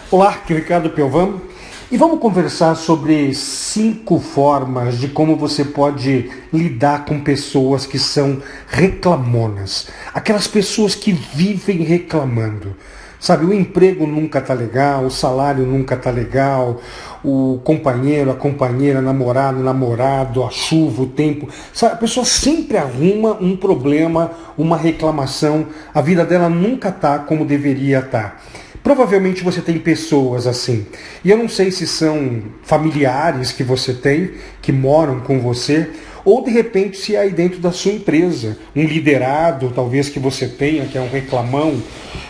Olá, aqui é o Ricardo Pelvan e vamos conversar sobre 5 formas de como você pode lidar com pessoas que são reclamonas. Aquelas pessoas que vivem reclamando. Sabe, o emprego nunca tá legal, o salário nunca tá legal, o companheiro, a companheira, namorado, a chuva, o tempo. Sabe, a pessoa sempre arruma um problema, uma reclamação, a vida dela nunca tá como deveria estar. Provavelmente você tem pessoas assim. E eu não sei se são familiares que você tem, que moram com você, ou de repente se é aí dentro da sua empresa, um liderado talvez que você tenha, que é um reclamão,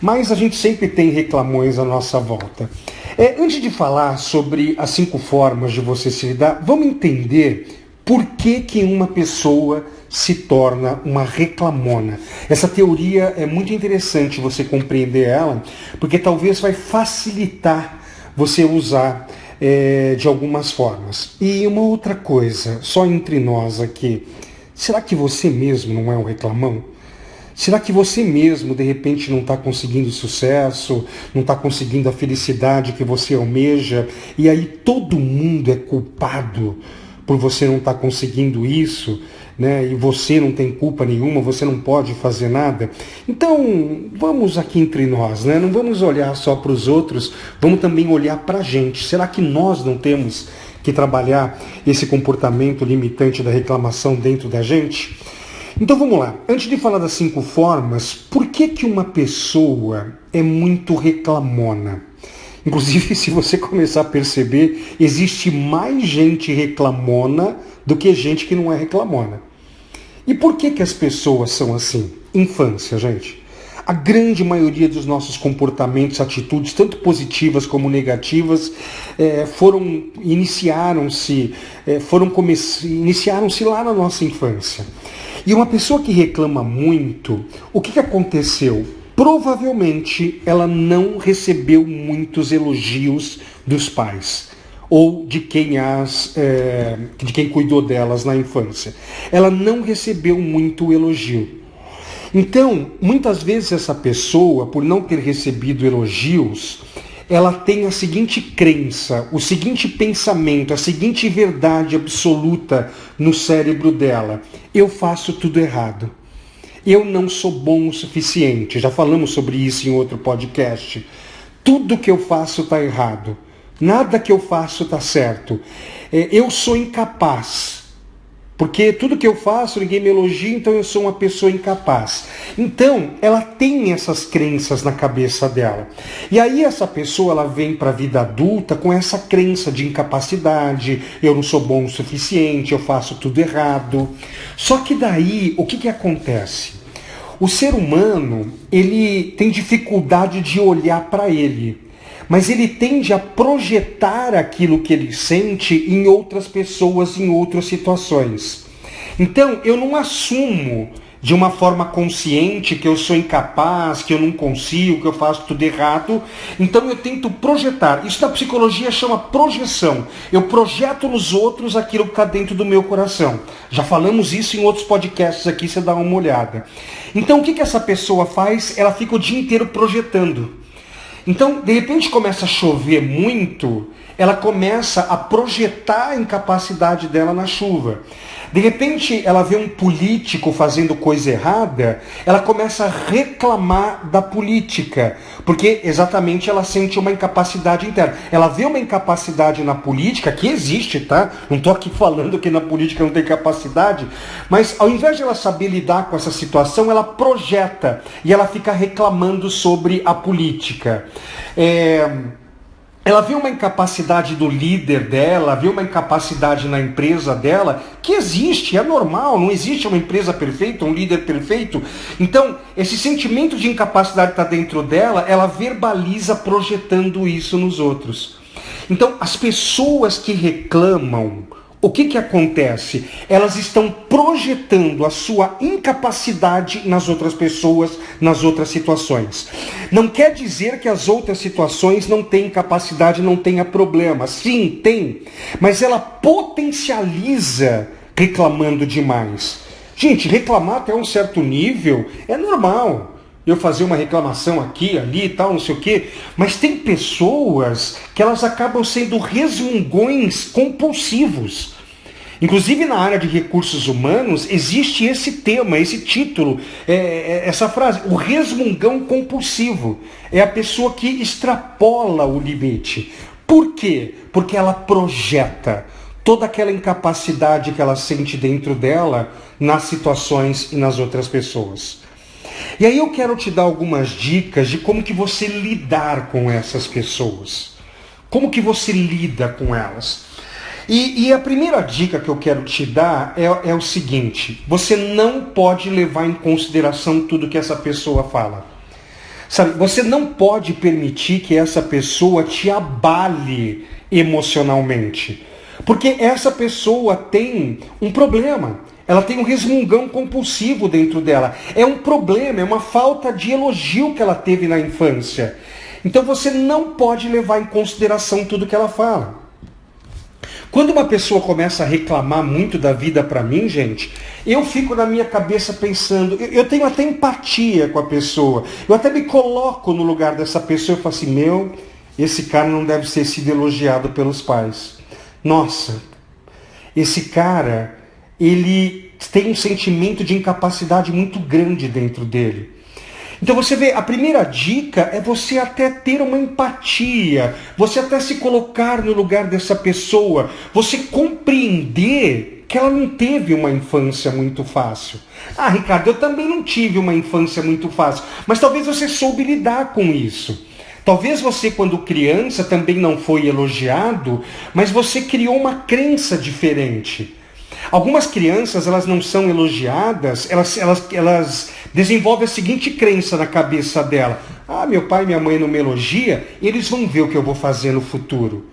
mas a gente sempre tem reclamões à nossa volta. Antes de falar sobre as 5 formas de você se lidar, vamos entender por que uma pessoa se torna uma reclamona. Essa teoria é muito interessante você compreender ela, porque talvez vai facilitar você usar de algumas formas. E uma outra coisa, só entre nós aqui, será que você mesmo não é um reclamão? Será que você mesmo, de repente, não está conseguindo sucesso, não está conseguindo a felicidade que você almeja, e aí todo mundo é culpado por você não estar conseguindo isso, né? E você não tem culpa nenhuma, você não pode fazer nada? Então, vamos aqui entre nós, né? Não vamos olhar só para os outros, vamos também olhar para a gente. Será que nós não temos que trabalhar esse comportamento limitante da reclamação dentro da gente? Então vamos lá, antes de falar das 5 formas, por que uma pessoa é muito reclamona? Inclusive, se você começar a perceber, existe mais gente reclamona do que gente que não é reclamona. E por que as pessoas são assim? Infância, gente. A grande maioria dos nossos comportamentos, atitudes, tanto positivas como negativas, iniciaram-se lá na nossa infância. E uma pessoa que reclama muito, o que aconteceu? Provavelmente ela não recebeu muitos elogios dos pais ou de quem cuidou delas na infância. Ela não recebeu muito elogio. Então, muitas vezes essa pessoa, por não ter recebido elogios, ela tem a seguinte crença, o seguinte pensamento, a seguinte verdade absoluta no cérebro dela: eu faço tudo errado. Eu não sou bom o suficiente. Já falamos sobre isso em outro podcast. Tudo que eu faço está errado. Nada que eu faço está certo. Eu sou incapaz. Porque tudo que eu faço, ninguém me elogia, então eu sou uma pessoa incapaz. Então, ela tem essas crenças na cabeça dela. E aí essa pessoa, ela vem para a vida adulta com essa crença de incapacidade, eu não sou bom o suficiente, eu faço tudo errado. Só que daí, o que acontece? O ser humano, ele tem dificuldade de olhar para ele. Mas ele tende a projetar aquilo que ele sente em outras pessoas, em outras situações. Então, eu não assumo de uma forma consciente que eu sou incapaz, que eu não consigo, que eu faço tudo errado. Então eu tento projetar. Isso na psicologia chama projeção. Eu projeto nos outros aquilo que está dentro do meu coração. Já falamos isso em outros podcasts aqui, você dá uma olhada. Então o que essa pessoa faz? Ela fica o dia inteiro projetando. Então, de repente começa a chover muito, ela começa a projetar a incapacidade dela na chuva. De repente, ela vê um político fazendo coisa errada, ela começa a reclamar da política, porque exatamente ela sente uma incapacidade interna. Ela vê uma incapacidade na política, que existe, tá? Não estou aqui falando que na política não tem capacidade, mas ao invés de ela saber lidar com essa situação, ela projeta e ela fica reclamando sobre a política. Ela vê uma incapacidade do líder dela, vê uma incapacidade na empresa dela, que existe, é normal, não existe uma empresa perfeita, um líder perfeito. Então, esse sentimento de incapacidade que está dentro dela, ela verbaliza projetando isso nos outros. Então, as pessoas que reclamam, o que acontece? Elas estão projetando a sua incapacidade nas outras pessoas, nas outras situações. Não quer dizer que as outras situações não têm capacidade, não tenha problema. Sim, tem. Mas ela potencializa reclamando demais. Gente, reclamar até um certo nível é normal. eu fazer uma reclamação aqui, ali e tal, não sei o quê. Mas tem pessoas que elas acabam sendo resmungões compulsivos. Inclusive na área de recursos humanos existe esse tema, esse título, essa frase, o resmungão compulsivo. É a pessoa que extrapola o limite. Por quê? Porque ela projeta toda aquela incapacidade que ela sente dentro dela nas situações e nas outras pessoas. E aí eu quero te dar algumas dicas de como que você lidar com essas pessoas. Como que você lida com elas. E a primeira dica que eu quero te dar é o seguinte: você não pode levar em consideração tudo que essa pessoa fala. Sabe, você não pode permitir que essa pessoa te abale emocionalmente. Porque essa pessoa tem um problema. Ela tem um resmungão compulsivo dentro dela. É um problema, é uma falta de elogio que ela teve na infância. Então você não pode levar em consideração tudo que ela fala. Quando uma pessoa começa a reclamar muito da vida para mim, gente, eu fico na minha cabeça pensando, eu tenho até empatia com a pessoa, eu até me coloco no lugar dessa pessoa e falo assim, esse cara não deve ter sido elogiado pelos pais. Nossa, esse cara, ele tem um sentimento de incapacidade muito grande dentro dele. Então você vê, a primeira dica é você até ter uma empatia, você até se colocar no lugar dessa pessoa, você compreender que ela não teve uma infância muito fácil. Ah, Ricardo, eu também não tive uma infância muito fácil, mas talvez você soube lidar com isso. Talvez você, quando criança, também não foi elogiado, mas você criou uma crença diferente. Algumas crianças, elas não são elogiadas, elas desenvolvem a seguinte crença na cabeça dela. Ah, meu pai e minha mãe não me elogiam, eles vão ver o que eu vou fazer no futuro.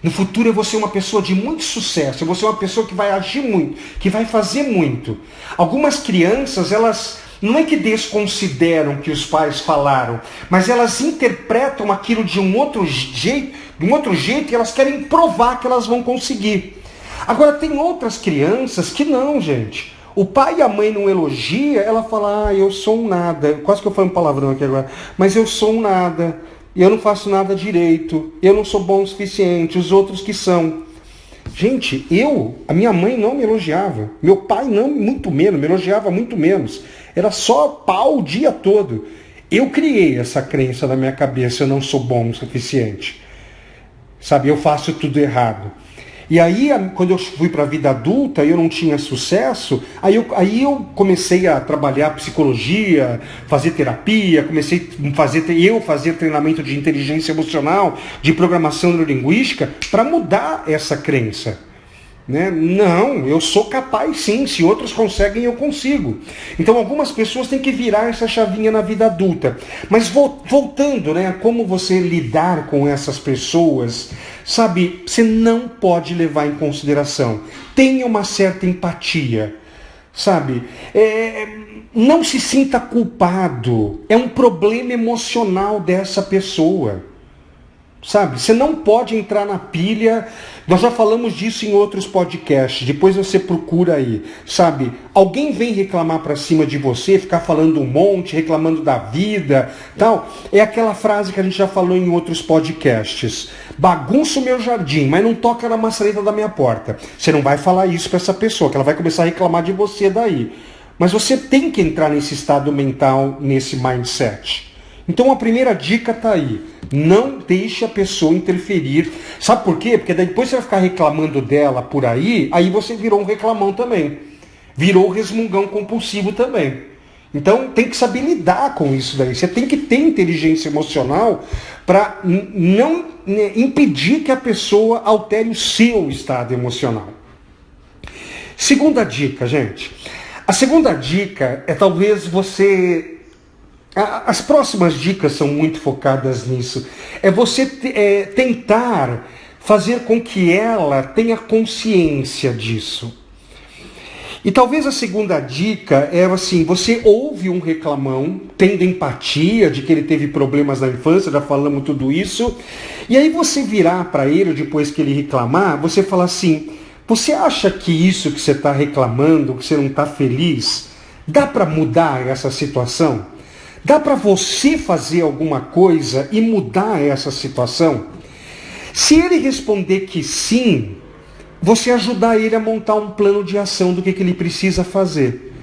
No futuro eu vou ser uma pessoa de muito sucesso, eu vou ser uma pessoa que vai agir muito, que vai fazer muito. Algumas crianças, elas não é que desconsideram o que os pais falaram, mas elas interpretam aquilo de um outro jeito e elas querem provar que elas vão conseguir. Agora, tem outras crianças que não, gente. O pai e a mãe não elogia, ela fala, eu sou um nada. Quase que eu falei um palavrão aqui agora. Mas eu sou um nada. Eu não faço nada direito. Eu não sou bom o suficiente. Os outros que são. Gente, a minha mãe não me elogiava. Meu pai não, muito menos, me elogiava muito menos. Era só pau o dia todo. Eu criei essa crença na minha cabeça, eu não sou bom o suficiente. Sabe, eu faço tudo errado. E aí, quando eu fui para a vida adulta e eu não tinha sucesso, aí eu comecei a trabalhar psicologia, fazer terapia, comecei a fazer treinamento de inteligência emocional, de programação neurolinguística, para mudar essa crença. Né? Não, eu sou capaz sim, se outros conseguem, eu consigo. Então algumas pessoas têm que virar essa chavinha na vida adulta. Mas voltando, né, a como você lidar com essas pessoas, sabe, você não pode levar em consideração. Tenha uma certa empatia, sabe? Não se sinta culpado. É um problema emocional dessa pessoa. Sabe, você não pode entrar na pilha, nós já falamos disso em outros podcasts, depois você procura aí, sabe, alguém vem reclamar pra cima de você, ficar falando um monte, reclamando da vida, tal, é aquela frase que a gente já falou em outros podcasts, bagunça o meu jardim, mas não toca na maçaneta da minha porta. Você não vai falar isso pra essa pessoa, que ela vai começar a reclamar de você daí, mas você tem que entrar nesse estado mental, nesse mindset. Então a primeira dica está aí. Não deixe a pessoa interferir. Sabe por quê? Porque daí depois você vai ficar reclamando dela por aí você virou um reclamão também. Virou resmungão compulsivo também. Então tem que saber lidar com isso daí. Você tem que ter inteligência emocional para não impedir que a pessoa altere o seu estado emocional. Segunda dica, gente. A segunda dica é talvez você... As próximas dicas são muito focadas nisso. É você tentar fazer com que ela tenha consciência disso. E talvez a segunda dica é assim, você ouve um reclamão, tendo empatia de que ele teve problemas na infância, já falamos tudo isso, e aí você virar para ele, depois que ele reclamar, você fala assim, você acha que isso que você está reclamando, que você não está feliz, dá para mudar essa situação? Dá para você fazer alguma coisa e mudar essa situação? Se ele responder que sim, você ajudar ele a montar um plano de ação do que ele precisa fazer.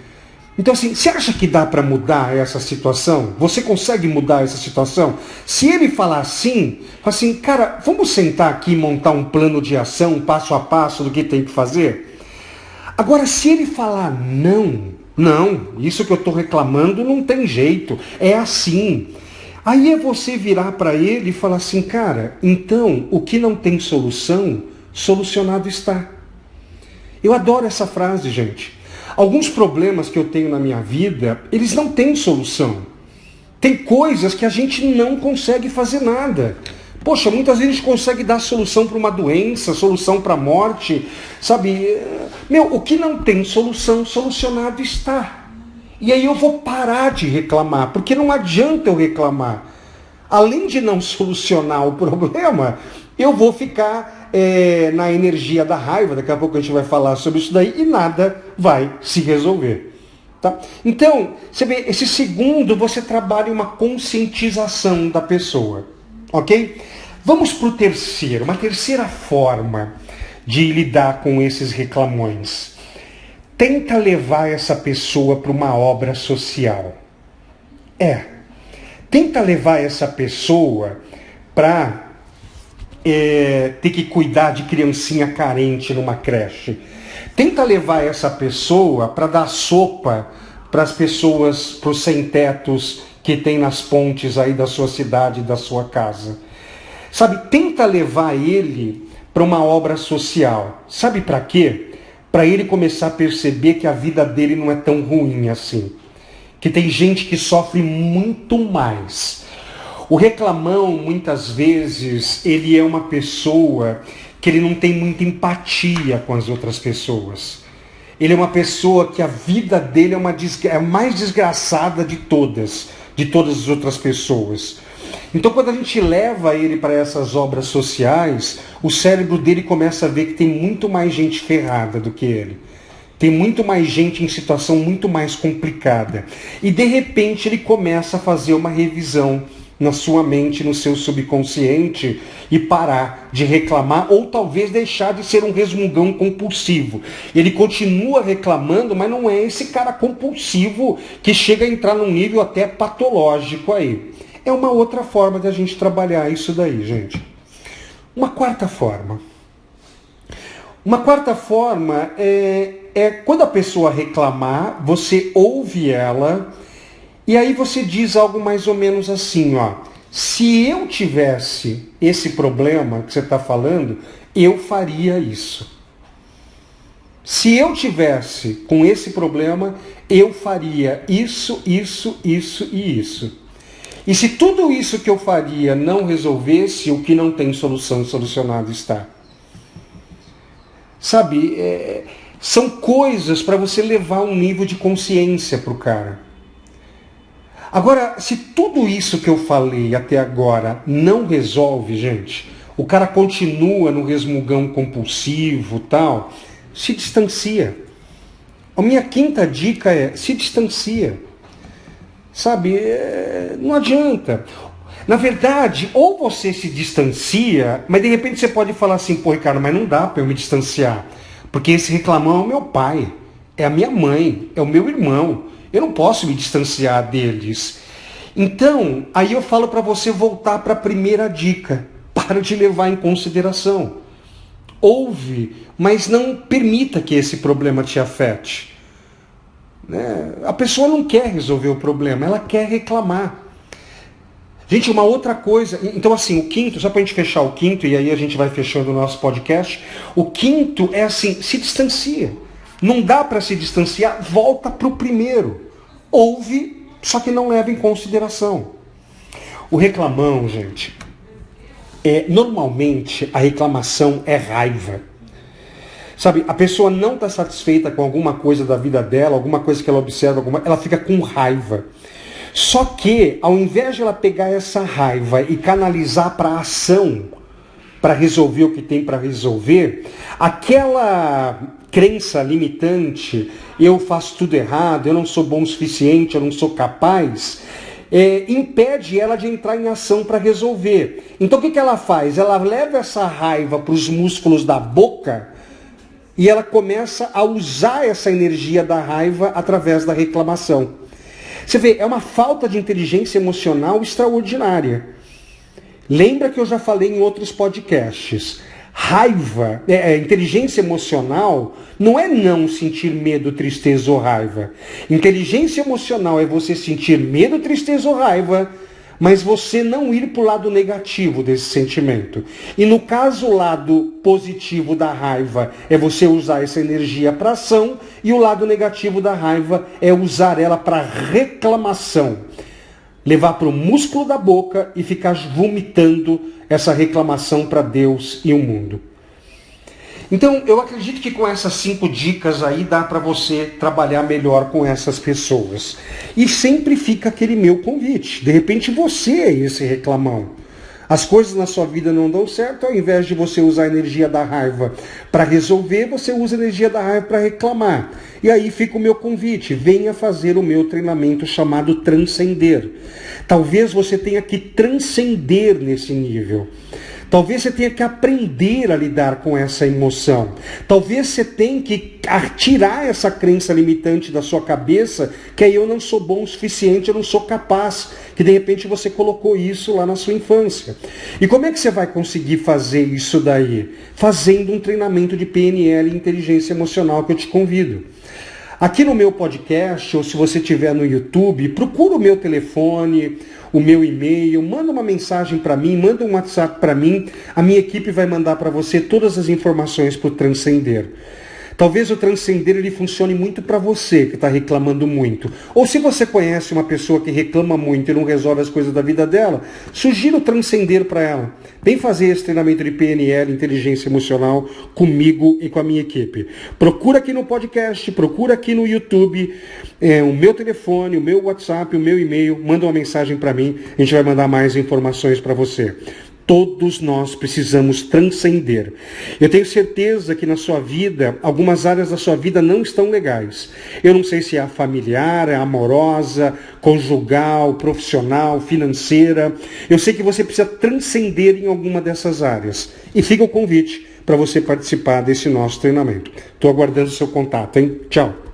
Então assim, você acha que dá para mudar essa situação? Você consegue mudar essa situação? Se ele falar sim, fala assim, cara, vamos sentar aqui e montar um plano de ação, passo a passo do que tem que fazer? Agora, se ele falar não, isso que eu estou reclamando não tem jeito, é assim. Aí é você virar para ele e falar assim, cara, então o que não tem solução, solucionado está. Eu adoro essa frase, gente. Alguns problemas que eu tenho na minha vida, eles não têm solução. Tem coisas que a gente não consegue fazer nada. Poxa, muitas vezes a gente consegue dar solução para uma doença, solução para a morte, sabe? O que não tem solução, solucionado está. E aí eu vou parar de reclamar, porque não adianta eu reclamar. Além de não solucionar o problema, eu vou ficar na energia da raiva, daqui a pouco a gente vai falar sobre isso daí, e nada vai se resolver. Tá? Então, você vê, esse segundo, você trabalha uma conscientização da pessoa. Ok? Vamos para o terceiro, uma terceira forma de lidar com esses reclamões. Tenta levar essa pessoa para uma obra social. Tenta levar essa pessoa para ter que cuidar de criancinha carente numa creche. Tenta levar essa pessoa para dar sopa para as pessoas, para os sem-tetos que tem nas pontes aí da sua cidade, da sua casa. Sabe, tenta levar ele para uma obra social. Sabe para quê? Para ele começar a perceber que a vida dele não é tão ruim assim. Que tem gente que sofre muito mais. O reclamão, muitas vezes, ele é uma pessoa que ele não tem muita empatia com as outras pessoas. Ele é uma pessoa que a vida dele é a mais desgraçada de todas as outras pessoas. Então, quando a gente leva ele para essas obras sociais, o cérebro dele começa a ver que tem muito mais gente ferrada do que ele. Tem muito mais gente em situação muito mais complicada. E, de repente, ele começa a fazer uma revisão na sua mente, no seu subconsciente, e parar de reclamar, ou talvez deixar de ser um resmungão compulsivo. Ele continua reclamando, mas não é esse cara compulsivo que chega a entrar num nível até patológico aí. É uma outra forma de a gente trabalhar isso daí, gente. Uma quarta forma. Uma quarta forma é quando a pessoa reclamar, você ouve ela, e aí você diz algo mais ou menos assim, ó. Se eu tivesse esse problema que você está falando, eu faria isso. Se eu tivesse com esse problema, eu faria isso, isso, isso e isso. E se tudo isso que eu faria não resolvesse, o que não tem solução, solucionado está. Sabe, são coisas para você levar um nível de consciência para o cara. Agora, se tudo isso que eu falei até agora não resolve, gente, o cara continua no resmungão compulsivo, tal, se distancia. A minha quinta dica é, se distancia. Sabe, não adianta. Na verdade, ou você se distancia, mas de repente você pode falar assim, pô, Ricardo, mas não dá para eu me distanciar, porque esse reclamão é o meu pai, é a minha mãe, é o meu irmão. Eu não posso me distanciar deles. Então, aí eu falo para você voltar para a primeira dica. Para de levar em consideração. Ouve, mas não permita que esse problema te afete. A pessoa não quer resolver o problema, ela quer reclamar. Gente, uma outra coisa... Então, assim, o quinto, só para a gente fechar o quinto, e aí a gente vai fechando o nosso podcast. O quinto é assim, se distancia. Não dá para se distanciar, volta para o primeiro. Ouve, só que não leva em consideração. O reclamão, gente, normalmente a reclamação é raiva. Sabe, a pessoa não está satisfeita com alguma coisa da vida dela, alguma coisa que ela observa, ela fica com raiva. Só que, ao invés de ela pegar essa raiva e canalizar para a ação, para resolver o que tem para resolver, aquela crença limitante, eu faço tudo errado, eu não sou bom o suficiente, eu não sou capaz, impede ela de entrar em ação para resolver. Então o que ela faz? Ela leva essa raiva para os músculos da boca e ela começa a usar essa energia da raiva através da reclamação. Você vê, é uma falta de inteligência emocional extraordinária. Lembra que eu já falei em outros podcasts. Raiva, inteligência emocional não é não sentir medo, tristeza ou raiva. Inteligência emocional é você sentir medo, tristeza ou raiva, mas você não ir para o lado negativo desse sentimento. E no caso, o lado positivo da raiva é você usar essa energia para ação, e o lado negativo da raiva é usar ela para reclamação. Levar para o músculo da boca e ficar vomitando essa reclamação para Deus e o mundo. Então, eu acredito que com essas 5 dicas aí dá para você trabalhar melhor com essas pessoas. E sempre fica aquele meu convite. De repente você é esse reclamão. As coisas na sua vida não dão certo, ao invés de você usar a energia da raiva para resolver, você usa a energia da raiva para reclamar. E aí fica o meu convite, venha fazer o meu treinamento chamado Transcender. Talvez você tenha que transcender nesse nível. Talvez você tenha que aprender a lidar com essa emoção. Talvez você tenha que tirar essa crença limitante da sua cabeça, que aí eu não sou bom o suficiente, eu não sou capaz, que de repente você colocou isso lá na sua infância. E como é que você vai conseguir fazer isso daí? Fazendo um treinamento de PNL e inteligência emocional que eu te convido. Aqui no meu podcast, ou se você estiver no YouTube, procura o meu telefone, o meu e-mail, manda uma mensagem para mim, manda um WhatsApp para mim, a minha equipe vai mandar para você todas as informações para o Transcender. Talvez o Transcender ele funcione muito para você que está reclamando muito. Ou se você conhece uma pessoa que reclama muito e não resolve as coisas da vida dela, sugira o Transcender para ela. Vem fazer esse treinamento de PNL, inteligência emocional, comigo e com a minha equipe. Procura aqui no podcast, procura aqui no YouTube, o meu telefone, o meu WhatsApp, o meu e-mail, manda uma mensagem para mim, a gente vai mandar mais informações para você. Todos nós precisamos transcender. Eu tenho certeza que na sua vida, algumas áreas da sua vida não estão legais. Eu não sei se é a familiar, a amorosa, conjugal, profissional, financeira. Eu sei que você precisa transcender em alguma dessas áreas. E fica o convite para você participar desse nosso treinamento. Estou aguardando o seu contato, hein? Tchau.